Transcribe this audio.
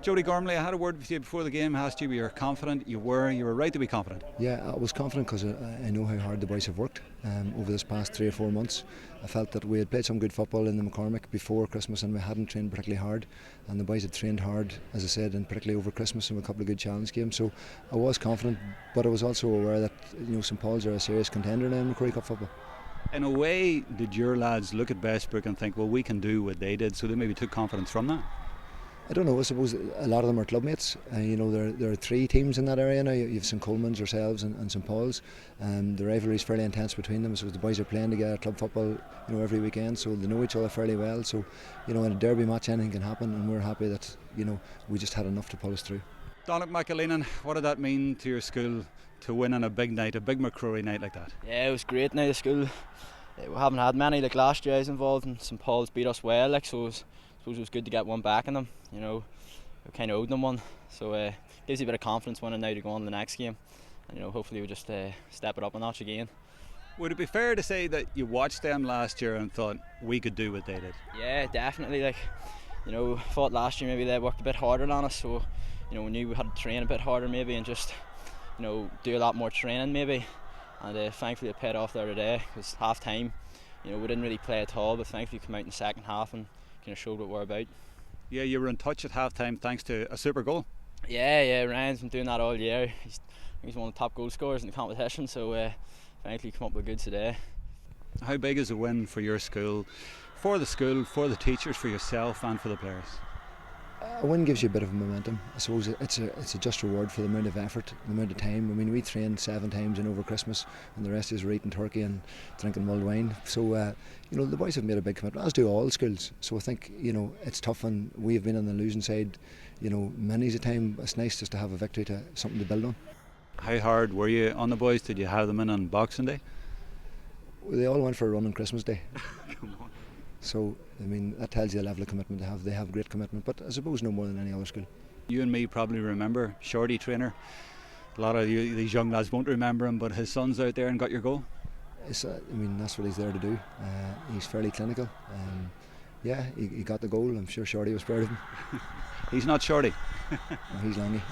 Jody Gormley, I had a word with you before the game. I asked you, you were confident. You were right to be confident. Yeah, I was confident because I know how hard the boys have worked over this past 3 or 4 months. I felt that we had played some good football in the McCormick before Christmas and we hadn't trained particularly hard, and the boys had trained hard, as I said, and particularly over Christmas and a couple of good challenge games. So I was confident, but I was also aware that St Paul's are a serious contender now in Macquarie Cup football. In a way, did your lads look at Bestbrook and think, well, we can do what they did, so they maybe took confidence from that? I don't know, I suppose a lot of them are clubmates. There are 3 teams in that area now. You have St Coleman's, ourselves and St Paul's. The rivalry is fairly intense between them, so the boys are playing together club football every weekend, so they know each other fairly well. So in a derby match anything can happen, and we're happy that we just had enough to pull us through. Donald McAleenan, what did that mean to your school to win on a big night, a big Macquarie night like that? Yeah, it was great night at school. We haven't had many like last year I was involved, and St Paul's beat us well, so I suppose it was good to get one back in them. We kind of owed them one, so it gives you a bit of confidence winning now to go on to the next game, and hopefully we just step it up a notch again. Would it be fair to say that you watched them last year and thought we could do what they did? Yeah, definitely. Thought last year maybe they worked a bit harder on us, so we knew we had to train a bit harder maybe and just do a lot more training maybe, and thankfully it paid off there today, because half time we didn't really play at all, but thankfully we came out in the second half and showed what we're about. Yeah, you were in touch at half time thanks to a super goal. Yeah, Ryan's been doing that all year. He's one of the top goal scorers in the competition, so thankfully come up with good today. How big is a win for your school, for the teachers, for yourself and for the players? A win gives you a bit of momentum. I suppose it's a just reward for the amount of effort, the amount of time. I mean, we trained 7 times in over Christmas, and the rest is eating turkey and drinking mulled wine. So the boys have made a big commitment, as do all schools. So I think it's tough, and we've been on the losing side many's a time. It's nice just to have a victory, to something to build on. How hard were you on the boys? Did you have them in on Boxing Day? They all went for a run on Christmas Day. Come on. So, that tells you the level of commitment they have. They have great commitment, but I suppose no more than any other school. You and me probably remember Shorty trainer. A lot of these young lads won't remember him, but his son's out there and got your goal. That's what he's there to do. He's fairly clinical. He got the goal. I'm sure Shorty was proud of him. He's not Shorty. No, he's Langy.